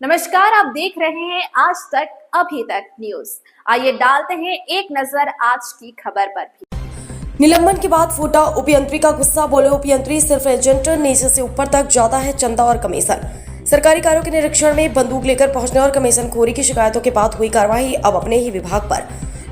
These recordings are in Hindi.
नमस्कार, आप देख रहे हैं आज तक अभी तक न्यूज। आइए डालते हैं एक नजर आज की खबर पर भी। निलंबन के बाद फूटा उपयंत्री का गुस्सा, बोले उपयंत्री सिर्फ एजेंट, नीचे से ऊपर तक ज्यादा है चंदा और कमीशन। सरकारी कार्यों के निरीक्षण में बंदूक लेकर पहुंचने और कमीशन खोरी की शिकायतों के बाद हुई कार्रवाई, अब अपने ही विभाग पर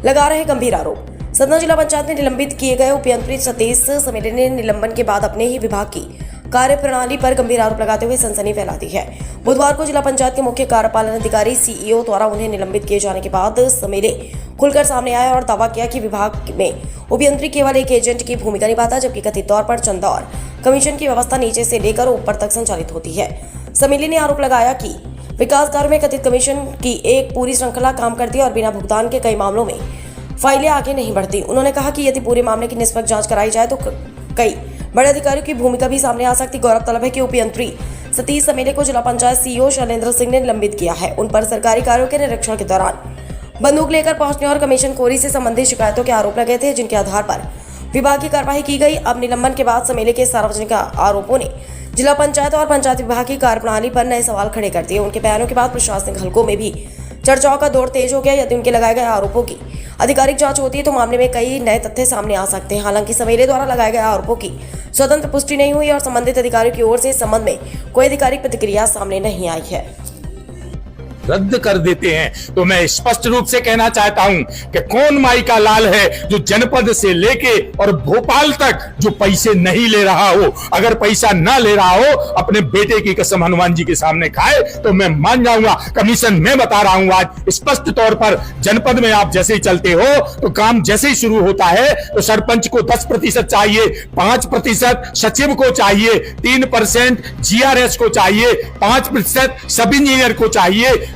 लगा रहे गंभीर आरोप। सतना जिला पंचायत में निलंबित किए गए उपयंत्री सतीश समेले ने निलंबन के बाद अपने ही विभाग की कार्यप्रणाली पर गंभीर आरोप लगाते हुए सनसनी फैला दी है। बुधवार को जिला पंचायत के मुख्य कार्यपालन अधिकारी सीईओ द्वारा उन्हें निलंबित किए जाने के बाद समेले खुलकर सामने आया और दावा किया कि विभाग में उपयंत्री केवल एक एजेंट की भूमिका निभाता, जबकि कथित तौर पर चंदा और कमीशन की व्यवस्था नीचे से लेकर ऊपर तक संचालित होती है। समेले ने आरोप लगाया कि विकास कार्य में कथित कमीशन की एक पूरी श्रृंखला काम करती है और बिना भुगतान के कई मामलों में फाइलें आगे नहीं बढ़ती। उन्होंने कहा कि यदि पूरे मामले की निष्पक्ष जांच कराई जाए तो कई बड़े अधिकारियों की भूमिका भी सामने आ सकती। गौरव तलब है कि उपयंत्री सतीश समेले को जिला पंचायत सीईओ शैलेंद्र सिंह ने निलंबित किया है। उन पर सरकारी कार्यों के निरीक्षण के दौरान बंदूक लेकर पहुंचने और कमीशन खोरी से संबंधित शिकायतों के आरोप लगे थे, जिनके आधार पर विभाग की कार्रवाई की गई। अब निलंबन के बाद समेले के सार्वजनिक आरोपों ने जिला पंचायत और पंचायत विभाग की कार्यप्रणाली पर नए सवाल खड़े कर दिए। उनके बयानों के बाद प्रशासनिक हलकों में भी चर्चाओं का दौर तेज हो गया। यदि उनके लगाए गए आरोपों की आधिकारिक जांच होती है तो मामले में कई नए तथ्य सामने आ सकते हैं। हालांकि समेले द्वारा लगाए गए आरोपों की स्वतंत्र पुष्टि नहीं हुई और संबंधित अधिकारियों की ओर से इस संबंध में कोई आधिकारिक प्रतिक्रिया सामने नहीं आई है। रद्द कर देते हैं तो मैं स्पष्ट रूप से कहना चाहता हूं कि कौन माई का लाल है जो जनपद से लेके और भोपाल तक जो पैसे नहीं ले रहा हो। अगर पैसा ना ले रहा हो, अपने बेटे की कसम हनुमान जी के सामने खाए तो मैं मान जाऊंगा। कमीशन मैं बता रहा हूं आज स्पष्ट तौर पर, जनपद में आप जैसे ही चलते हो तो काम जैसे ही शुरू होता है तो सरपंच को 10% चाहिए, 5% सचिव को चाहिए, 3% GRS को चाहिए, 5% सब इंजीनियर को चाहिए।